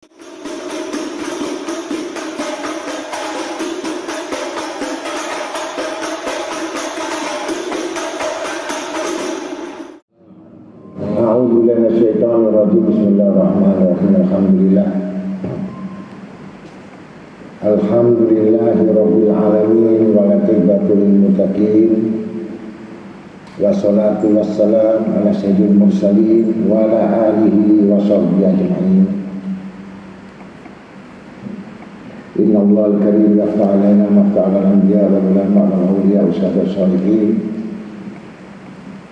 A'udzubillahi minasyaitonir rajim. Bismillahirrahmanirrahim. Alhamdulillahirabbil alamin wal aqibatu lil muttaqin. Wassalatu wassalam ala sayyidil mursalin wa ala alihi wa sahbihi ajma'in. Innallahal karim yaf'alu lana ma fa'ala al-anbiya wa ulama wal awliya wa salihin.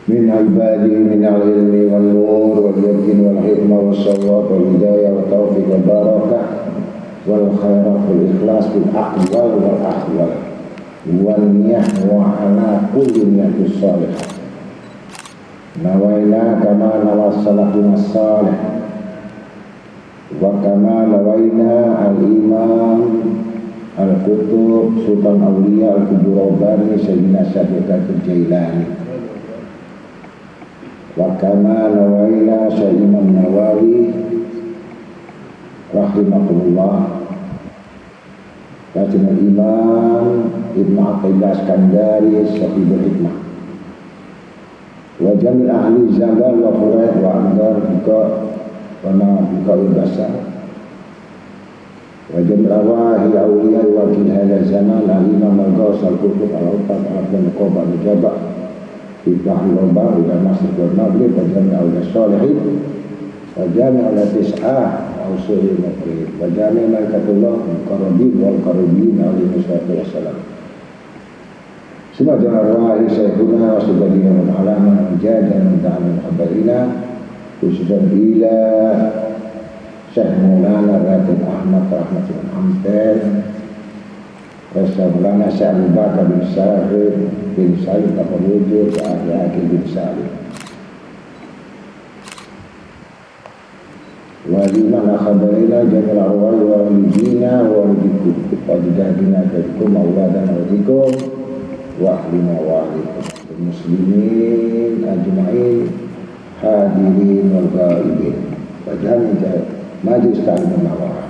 Min ibadi min al-ilmi wal nur wal yakin wal hikmah wal shawab wal hidayah wal taufiq wal barakah wal khairat wal ikhlas bil aqwal wal ahwal wal niyah wa ala kulli niyatis salihah. Nawaina kama nawas salafun salih wa kama nawaina al-imam al-kutub sultan awliya al-kuburabani sayyidina Syabdat al-Jailani wa kama nawaina Imam Nawawi rahimahullah Rasul Imam Ibn Athaillah Skandari Sahibul Hikmah wa jami' ahli zaman wa furaid wa andar buka ibasa wa jami' awahi awliya wa wakil hadha zaman al-imam al-gaus al-kutub al-uqad al-qobah al-jabah Ibah al-Lobah ila masjid wal-maghrib wa jami' al-salihin wa jami' al-tis'ah usul al-maghrib wa jami' malaikatullah al-qarabin wal-qarabin alaihi wassalam. Semua jamaah syekhuna wa subhadina wa ta'alama menjadan ta'amun habarina khususan ila Syekh Maulana Ratib Ahmad Rahmatullah Hamdan Rasulullah Syekh Bakar bin Sahir bin Salim Tafarujud Akhir bin Salim Walimana khabarina jamil arwai wa walidina wa walidikum Wadidadina kadikum awladana wadikum wa ahlina wa ahlikum muslimin ajma'in hadirin wal ghaibin wa jami'in majlis ta'lim al-nawara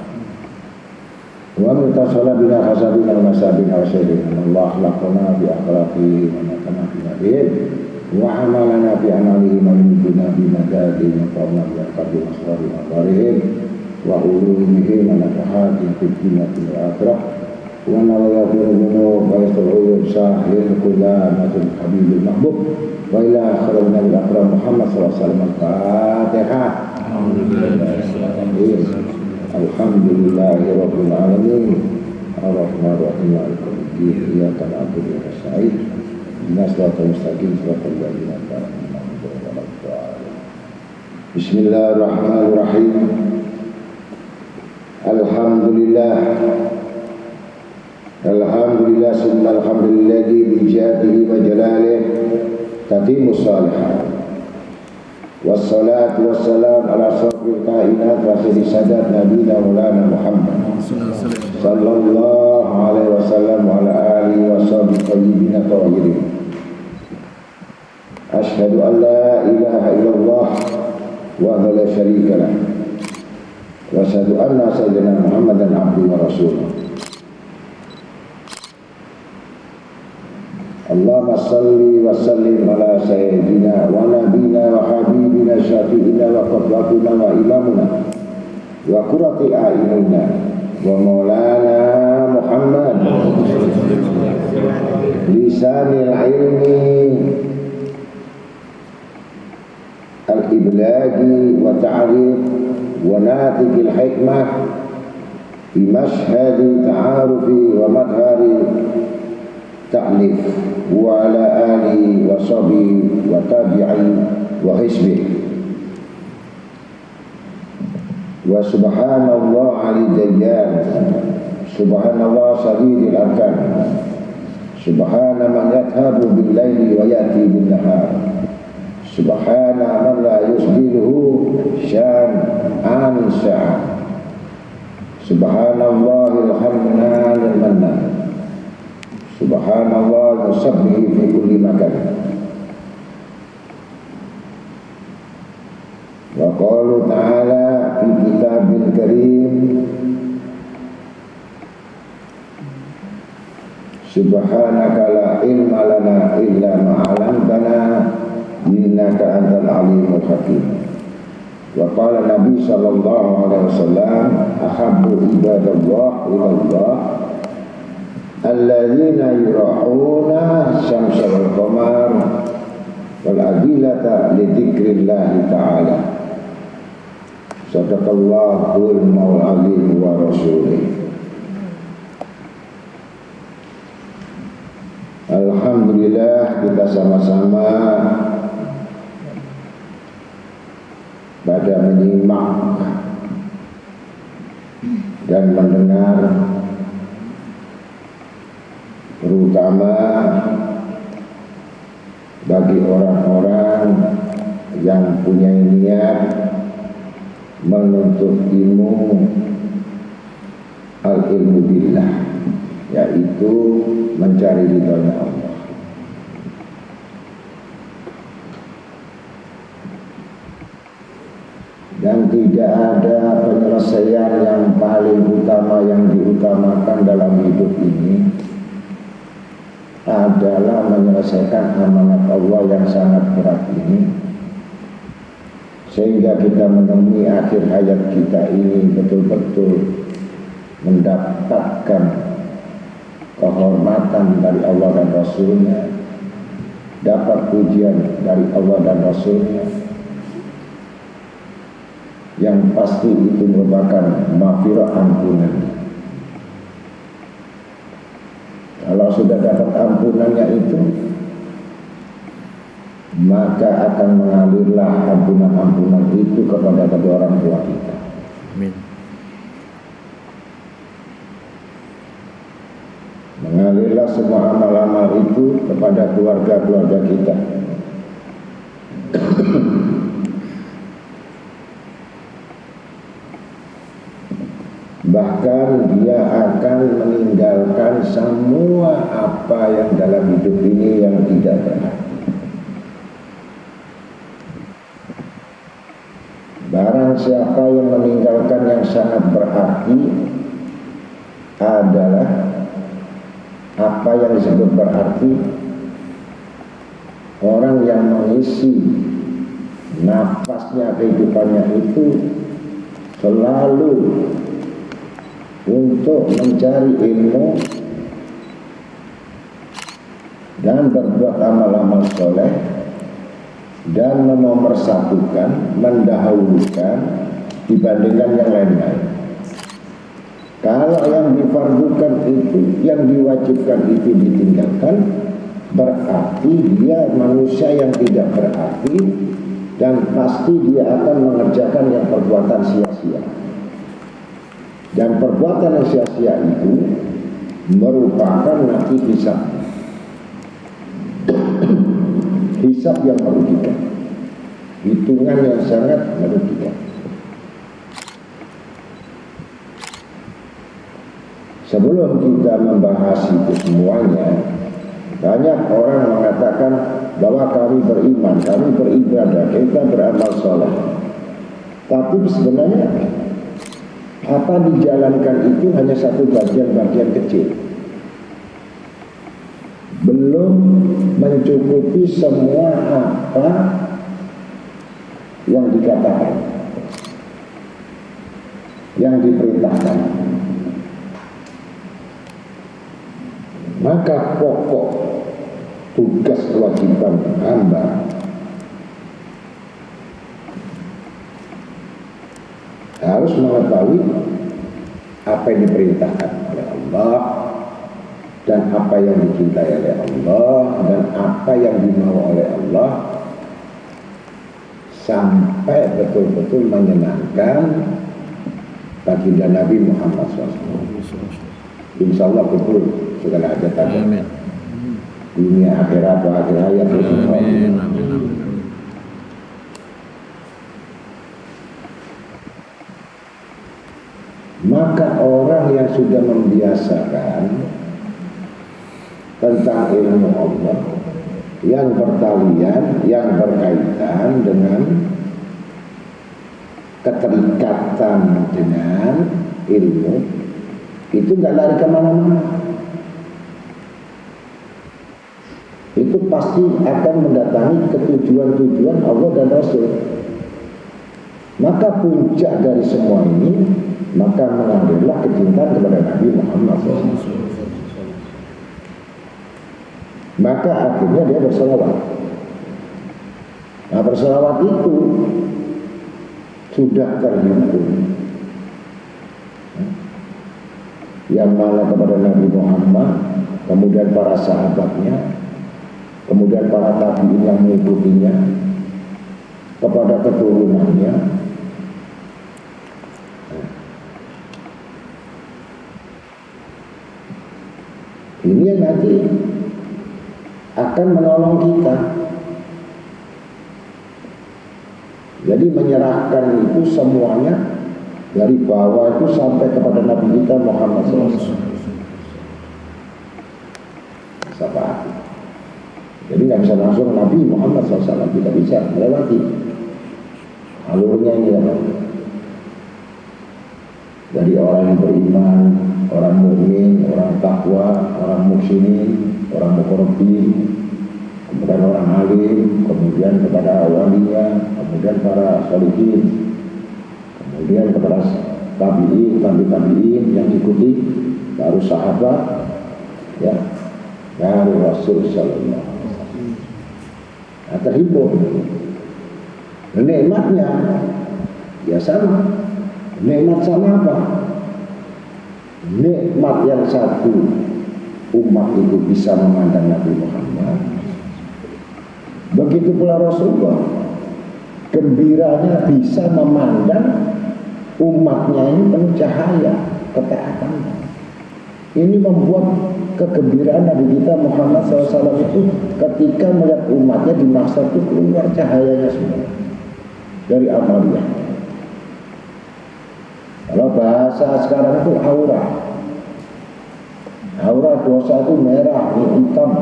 wa min tasala bina hasabina wa masabina wa sayyidina Allah laqana bi akhlaqi wa nakana fi nabiyin wa amalana fi amalihi wa minjuna bi madadi wa qawna bi aqabi asrari wa qarihim wa ulumihi wa nafahati fi dunya wal akhirah wa nawayafir minhu wa yasta'uyub sahil kulamatul habibil mahbub wa ila akhirul nabi akram Muhammad sallallahu alaihi wasallam al-Fatihah. Alhamdulillahi rabbil alamin ar-rahmanir rahim maliki yaumiddin iyyaka na'budu wa iyyaka nasta'in ihdinas siratal mustaqim siratal ladzina an'amta 'alaihim. Bismillahirrahmanirrahim. Alhamdulillah summa alhamdulillahi bi jadihi wa jalalihi tatimu salihat. Wassalatu wassalam ala asrafil kainat wa sayyidi sadat nabiyina maulana Muhammad sallallahu alaihi wasallam wa ala alihi wa sahbihi tayyibin tawahirin. Asyhadu an la ilaha illallah wa la syarika lah wa asyhadu anna sayyidina Muhammadan abduhu wa rasuluh. Allahumma salli wa sallim ala sayyidina wa nabina wa habibina syafi'ina wa qadwatina wa imamuna wa qurrati a'yunina wa maulana Muhammad lisanil ilmi al-iblagi wa ta'rif wa natikil hikmah fi mashhadi ta'arufi wa madhari ta'lif wa ala alihi wa sahbihi wa tabi'i wa hisbihi wa subhanallah alidayyan subhanallah sadidil arkan subhana man yathabu bil layli wa yati bin nahar subhana man la yusdiluhu syan an sya'a subhanallahil hamdanil mannan subhanallah musabbihi fi kulli makan. Wa qalu ta'ala fi kitab kitabil karim. Subhanaka la ilma lana illa ma 'allamtana innaka antal alimul hakim. Wa qala Nabi sallallahu alaihi wasallam, ahabbu ibadallah ilallah alladzina yura'una syamsa wal qamar wal adilata li dzikrillah ta'ala. Sadaqallahul mau'alim wa rasulih. Alhamdulillah, kita sama-sama pada menyimak dan mendengar, terutama bagi orang-orang yang punya niat menuntut ilmu al-ilmu billah, yaitu mencari ridhonya Allah. Dan tidak ada penyelesaian yang paling utama yang diutamakan dalam hidup ini adalah menyelesaikan amanat Allah yang sangat berat ini, sehingga kita menemui akhir hayat kita ini betul-betul mendapatkan kehormatan dari Allah dan Rasulnya, dapat pujian dari Allah dan Rasulnya, yang pasti itu merupakan maghfirah, ampunan. Kalau sudah dapat ampunannya itu, maka akan mengalirlah ampunan-ampunan itu kepada kedua orang tua kita. Amin. Mengalirlah semua amal-amal itu kepada keluarga-keluarga kita. Bahkan dia akan meninggalkan semua apa yang dalam hidup ini yang tidak berarti. Barang siapa yang meninggalkan yang sangat berarti adalah apa yang disebut berarti, orang yang mengisi nafasnya, kehidupannya itu selalu untuk mencari ilmu dan berbuat amal-amal soleh dan menomorsatukan, mendahulukan dibandingkan yang lain-lain. Kalau yang difardukan itu, yang diwajibkan itu ditinggalkan, berarti dia manusia yang tidak berarti, dan pasti dia akan mengerjakan yang perbuatan sia-sia. Dan perbuatan yang sia-sia itu merupakan nanti hisab. Hisab yang merugikan, hitungan yang sangat merugikan. Sebelum kita membahas itu semuanya, banyak orang mengatakan bahwa kami beriman, kami beribadah, kita beramal soleh. Tapi sebenarnya apa dijalankan itu hanya satu bagian-bagian kecil, belum mencukupi semua apa yang dikatakan, yang diperintahkan. Maka pokok tugas kewajiban hamba harus mengetahui apa yang diperintahkan oleh Allah dan apa yang dicintai oleh Allah dan apa yang dimau oleh Allah, sampai betul-betul menyenangkan baginda Nabi Muhammad SAW. Insya Allah betul segala hajat ada. Dunia akhirat wa akhir hayat. Amin. Maka orang yang sudah membiasakan tentang ilmu Allah yang bertalian, yang berkaitan dengan keterikatan dengan ilmu itu nggak lari kemana-mana. Itu pasti akan mendatangi ketujuan-tujuan Allah dan Rasul. Maka puncak dari semua ini, maka mengalirlah kecintaan kepada Nabi Muhammad SAW. Maka akhirnya dia berselawat. Nah, berselawat itu sudah terhimpun yang mana kepada Nabi Muhammad, kemudian para sahabatnya, kemudian para tabi'in yang mengikutinya, kepada keturunannya. Ini yang nanti akan menolong kita. Jadi menyerahkan itu semuanya dari bawah itu sampai kepada Nabi kita Muhammad SAW. Siapa? Jadi nggak bisa langsung Nabi Muhammad SAW, kita bisa melewati alurnya ini apa? Dari orang yang beriman, orang mukmin, orang takwa, orang muhsinin, orang muqarrabin, kemudian orang alim, kemudian kepada walinya, kemudian para sholihin, kemudian kepada tabi'in yang ikuti, baru sahabat, ya, baru Rasul Sallallahu Alaihi Wasallam. Nah, terhimpun. Nikmatnya ya sama. Nikmat sama apa? Nikmat yang satu, umat itu bisa memandang Nabi Muhammad. Begitu pula Rasulullah, gembiranya bisa memandang umatnya ini penuh cahaya ketaatan. Ini membuat kegembiraan Nabi kita Muhammad SAW itu ketika melihat umatnya di masa itu keluar cahayanya semua dari amaliyah. Kalau bahasa sekarang itu aura. Aura dosa itu merah, hitam.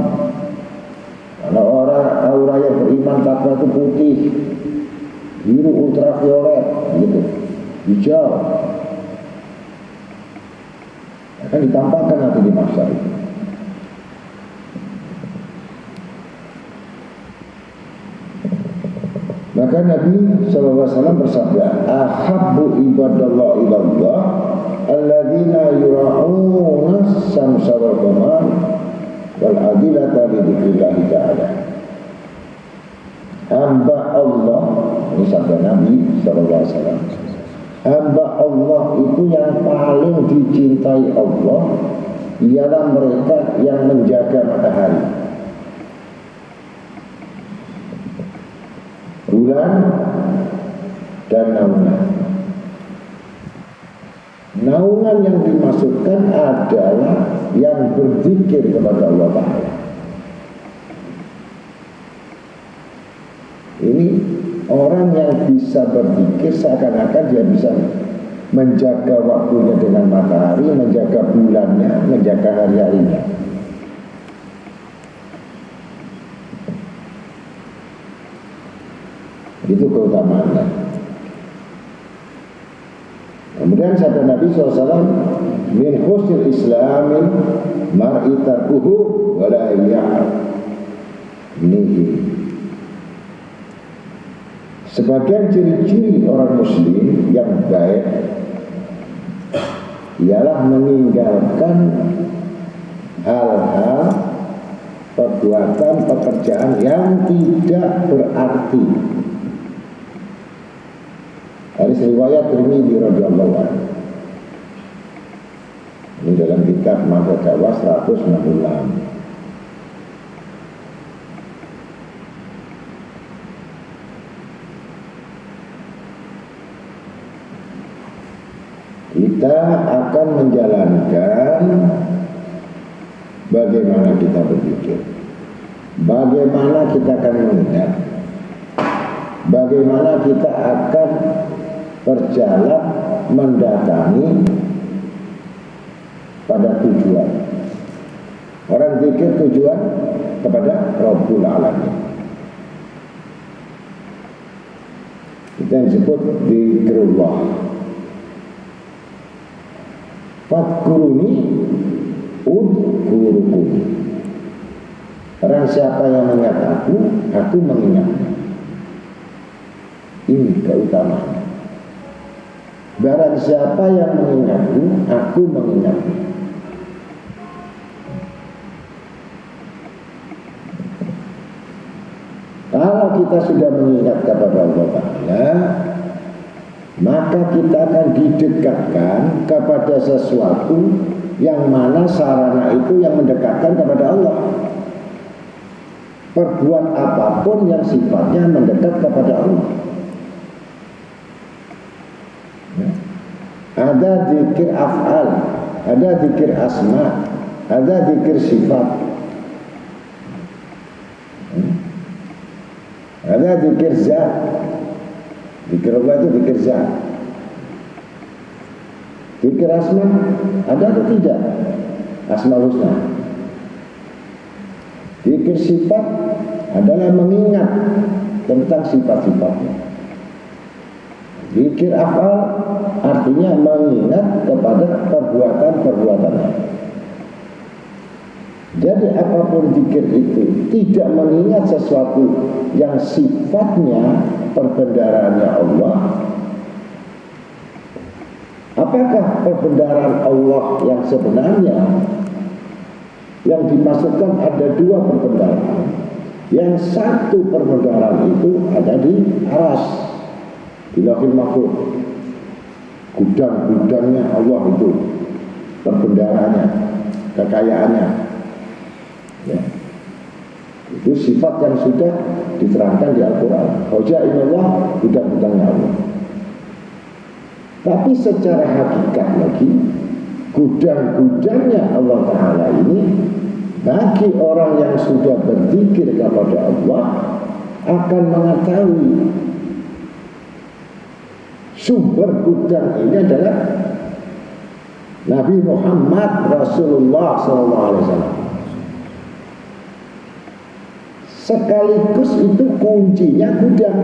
Kalau orang aura yang beriman takwa itu putih, biru, ultraviolet, gitu, hijau. Akan ditampakkan nanti di masa itu. Maka Nabi SAW bersabda, ahabbu ibadallah ilallah alladzina yura'una samsa wal qamar wal adilata li dzikrillah ta'ala. Hamba Allah, ini sabda Nabi SAW, hamba Allah itu yang paling dicintai Allah ialah mereka yang menjaga matahari, bulan, dan naungan. Naungan yang dimaksudkan adalah yang berzikir kepada Allah Ta'ala. Ini orang yang bisa berzikir seakan-akan dia bisa menjaga waktunya dengan matahari, menjaga bulannya, menjaga hari-harinya. Itu keutamaannya. Kemudian sabda Nabi SAW, min husnil islamin mar'i tarkuhu wa la ya'ab. Ini sebagian ciri-ciri orang muslim yang baik ialah meninggalkan hal-hal perbuatan pekerjaan yang tidak berarti. Hadis riwayat Tirmidzi radhiyallahu anhu. Ini dalam kitab Mada Dakwah 166. Kita akan menjalankan bagaimana kita berpikir, bagaimana kita akan mengingat, bagaimana kita akan berjalan mendatangi pada tujuan. Orang pikir tujuan kepada Rabbul Alamin. Kita yang disebut zikrullah. Fadkuruni udkurukum. Barang siapa yang mengingat aku mengingatnya. Ini keutamaan. Barang siapa yang mengingatku, aku mengingatnya. Kalau kita sudah mengingat kepada Allah Ta'ala, maka kita akan didekatkan kepada sesuatu yang mana sarana itu yang mendekatkan kepada Allah. Perbuat apapun yang sifatnya mendekat kepada Allah. Ya. Ada zikir af'al, ada zikir asma, ada zikir sifat, ada zikir zat. Zikir Allah itu zikir zat. Zikir asma ada atau tidak? Asma husna. Zikir sifat adalah mengingat tentang sifat-sifatnya. Zikir afal artinya mengingat kepada perbuatan-perbuatannya. Jadi apapun zikir itu tidak mengingat sesuatu yang sifatnya perbendaraannya Allah. Apakah perbendaharaan Allah yang sebenarnya? Yang dimaksudkan ada dua perbendaharaan. Yang satu perbendaharaan itu ada di aras, di Lauhul Mahfuz. Gudang-gudangnya Allah itu perbendaharaannya, kekayaannya. Ya. Itu sifat yang sudah diterangkan di Al-Quran. Khazainullah, gudang-gudangnya Allah. Tapi secara hakikat lagi, gudang-gudangnya Allah Ta'ala ini bagi orang yang sudah berzikir kepada Allah akan mengetahui sumber gudang ini adalah Nabi Muhammad Rasulullah SAW. Sekaligus itu kuncinya gudang.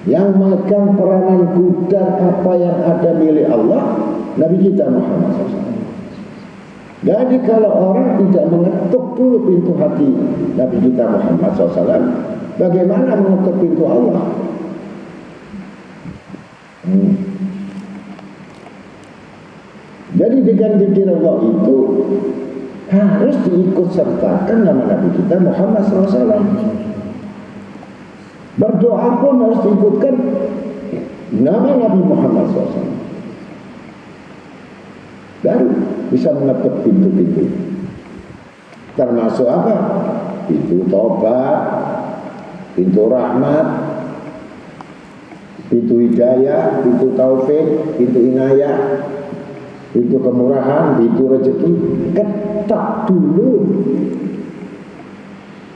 Yang memegang peranan gudang apa yang ada milik Allah, Nabi kita Muhammad SAW. Jadi kalau orang tidak mengetuk dulu pintu hati Nabi kita Muhammad SAW, bagaimana mengetuk pintu Allah? Jadi dengan zikir Allah itu harus diikut sertakan nama Nabi kita Muhammad SAW. Berdoa pun harus diikutkan nama Nabi Muhammad SAW. Baru bisa mengetuk pintu-pintu. Termasuk apa? Pintu tobat, pintu rahmat, pintu hidayah, pintu taufik, pintu inayah, pintu kemurahan, pintu rezeki. Ketok dulu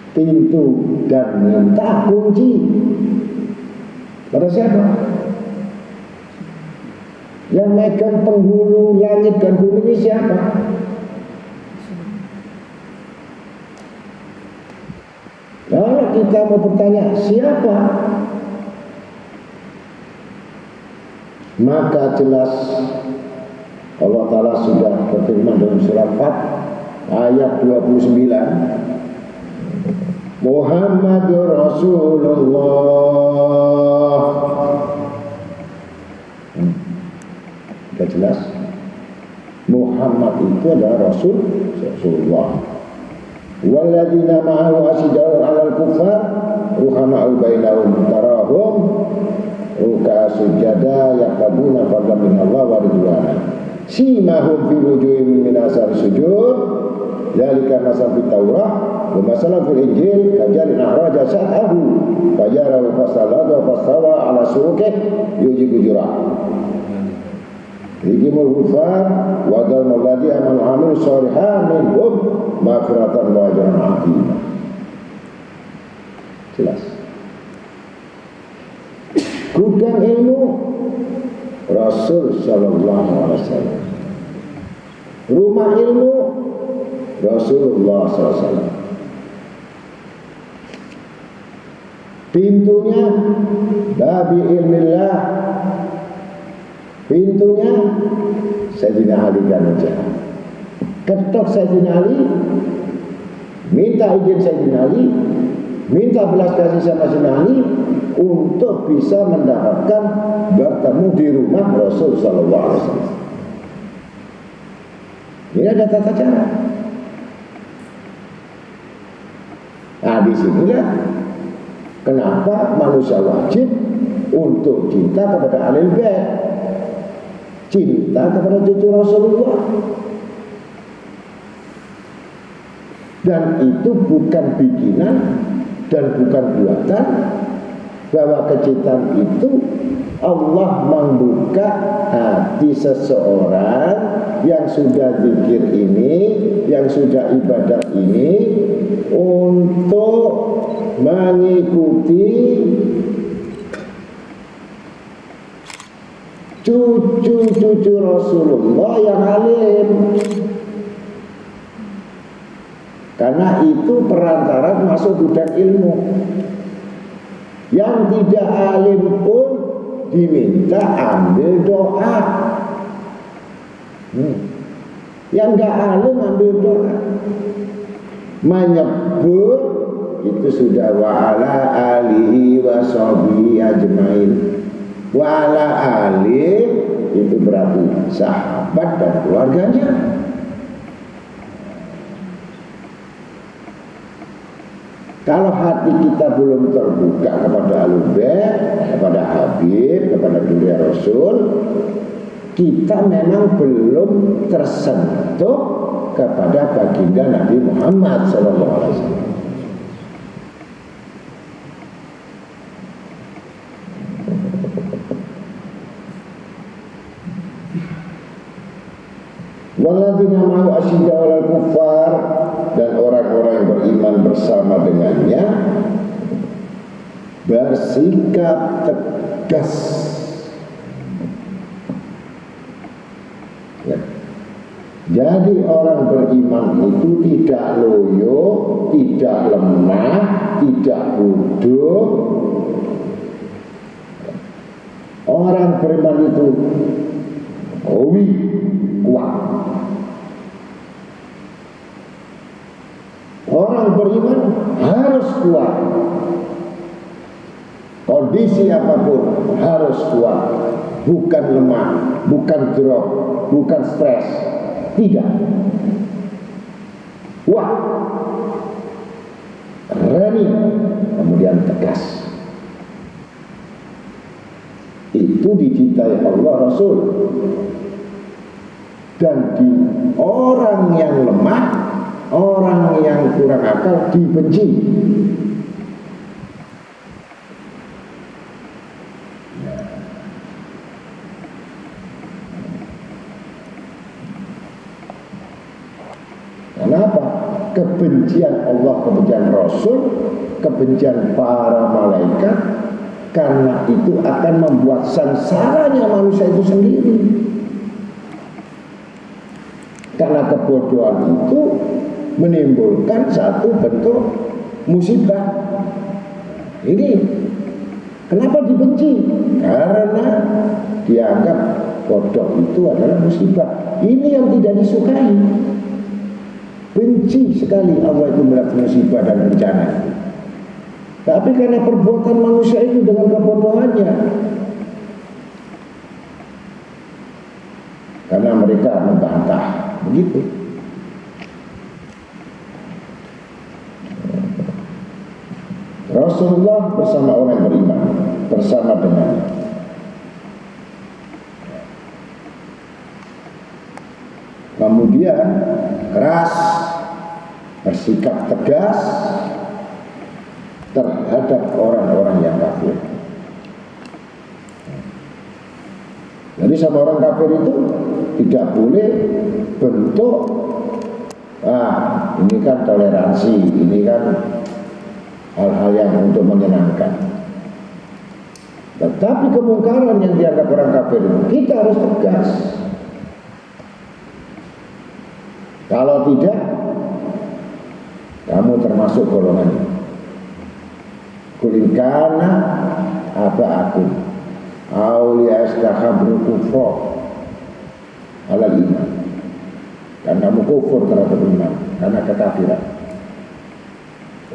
pintu dan minta kunci pada siapa? Yang megang penghulu langit dan bumi ini siapa? Kalau kita mau bertanya siapa, maka jelas Allah Ta'ala sudah berfirman dalam surat Fat ayat 29, Muhammadur Rasulullah. Sudah jelas Muhammad itu adalah Rasulullah. Walladzina ma'ahu asyidda'u 'alal kuffar ruhama'u bainahum tarahum ruk'a sujada yaqabuna fadlan minallah wa ridwana simahum fi wujuhihim min asari sujud dzalika masal fit Taurah wa masalan fil Injil kajarin ahraja sa'ahu fajarahu fasalada fastawa ala suruqih yujibu jurah Rikimul hufar wadal mawladi amal amil sholihah minhum maghfiratan wa ajran 'azimah. Jelas. Gudang ilmu Rasul sallallahu alaihi wasallam. Rumah ilmu Rasulullah sallallahu alaihi wasallam. Pintunya babi ilmillah, pintunya Sayyidina Ali Ganaja. Ketok Sayyidina Ali, minta izin Sayyidina Ali, minta belas kasih sama Sayyidina Ali untuk bisa mendapatkan bertemu di rumah Rasul Sallallahu Alaihi Wasallam. Ini ada tata cara. Nah, disinilah kenapa manusia wajib untuk cinta kepada Ahlul Bait, cinta kepada cucu Rasulullah. Dan itu bukan bikinan dan bukan buatan, bahwa kecintaan itu Allah membuka hati seseorang yang sudah zikir ini, yang sudah ibadah ini, untuk mengikuti cucu-cucu Rasulullah yang alim. Karena itu perantara masuk gudang ilmu. Yang tidak alim pun diminta ambil doa. Yang gak alim ambil doa. Menyebut itu sudah wa ala alihi wa sahbihi ajmain. Wa ala alihi itu berarti sahabat dan keluarganya. Kalau hati kita belum terbuka kepada Ahlul Bait, kepada Habib, kepada dunia Rasul, kita memang belum tersentuh kepada baginda Nabi Muhammad SAW. Walladzina ma'ahu asyidda 'alal kuffar, dan orang-orang yang beriman bersama dengannya bersikap tegas. Ya. Jadi orang beriman itu tidak loyo, tidak lemah, tidak bodoh. Orang beriman itu kuat. Orang beriman harus kuat. Kondisi apapun harus kuat. Bukan lemah, bukan drop, bukan stres. Tidak. Kuat. Berani, kemudian tegas. Itu dicintai Allah Rasul. Dan di orang yang lemah, orang yang kurang akal dibenci. Kenapa? Kebencian Allah, kebencian Rasul, kebencian para malaikat, karena itu akan membuat sengsaranya manusia itu sendiri. Karena kebodohan itu menimbulkan satu bentuk musibah. Ini kenapa dibenci? Karena dianggap bodoh itu adalah musibah. Ini yang tidak disukai. Benci sekali Allah itu melihat musibah dan bencana. Tapi karena perbuatan manusia itu dengan kebodohannya, karena mereka membantah, begitu. Rasulullah bersama orang yang beriman, bersama dengannya. Kemudian keras, bersikap tegas terhadap orang-orang yang kafir. Jadi sama orang kafir itu tidak boleh bentuk ini kan toleransi, ini kan hal-hal yang untuk menyenangkan. Tetapi kemungkaran yang dianggap orang kafir itu kita harus tegas. Kalau tidak, kamu termasuk golongan. Qul in ingkana apa aku aulia istakhabru kufra alal iman, karena kamu kufur terhadap iman karena kekafiran.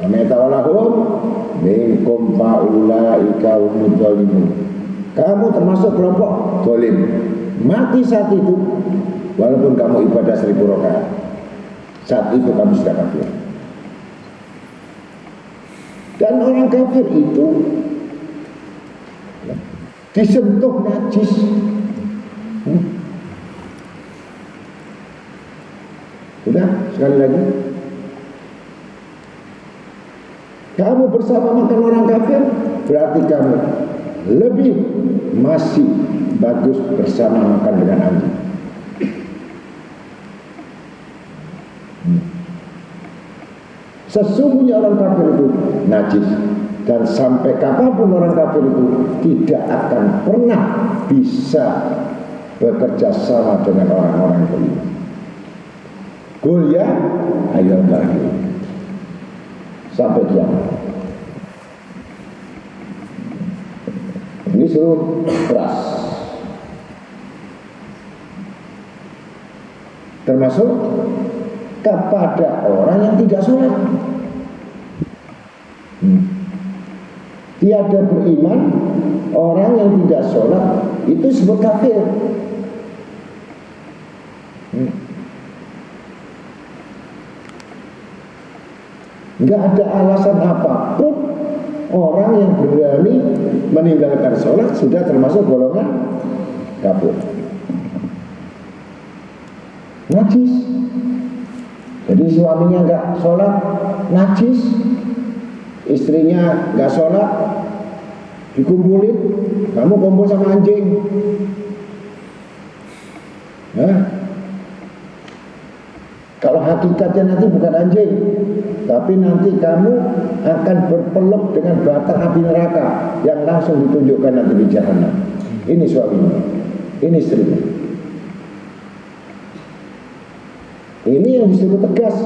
Wa metawalahum minkum faulaika humud zalimun, kamu termasuk kelompok zalim, mati saat itu walaupun kamu ibadah 1000 rakaat, saat itu kamu sudah kafir. Dan orang kafir itu disentuh najis, sudah sekali lagi, kamu bersama makan orang kafir, berarti kamu lebih masih bagus bersama makan dengan anjing. Sesungguhnya orang kafir itu najis, dan sampai kapanpun orang kafir itu tidak akan pernah bisa bekerja sama dengan orang-orang beriman. Qul ya ayyuhal kafirun, sampai kiamat. Ini suruh keras, termasuk kepada orang yang tidak sholat. Tiada beriman, orang yang tidak sholat itu disebut kafir. Nggak ada alasan apapun orang yang berani meninggalkan sholat sudah termasuk golongan kafir. Najis. Jadi suaminya nggak sholat, najis. Istrinya nggak sholat, dikumpulin, kamu kumpul sama anjing. Kalau hakikatnya nanti bukan anjing, tapi nanti kamu akan berpeluk dengan batang api neraka yang langsung ditunjukkan nanti di jahanam. Ini suaminya, ini istrinya. Ini yang disuruh tegas.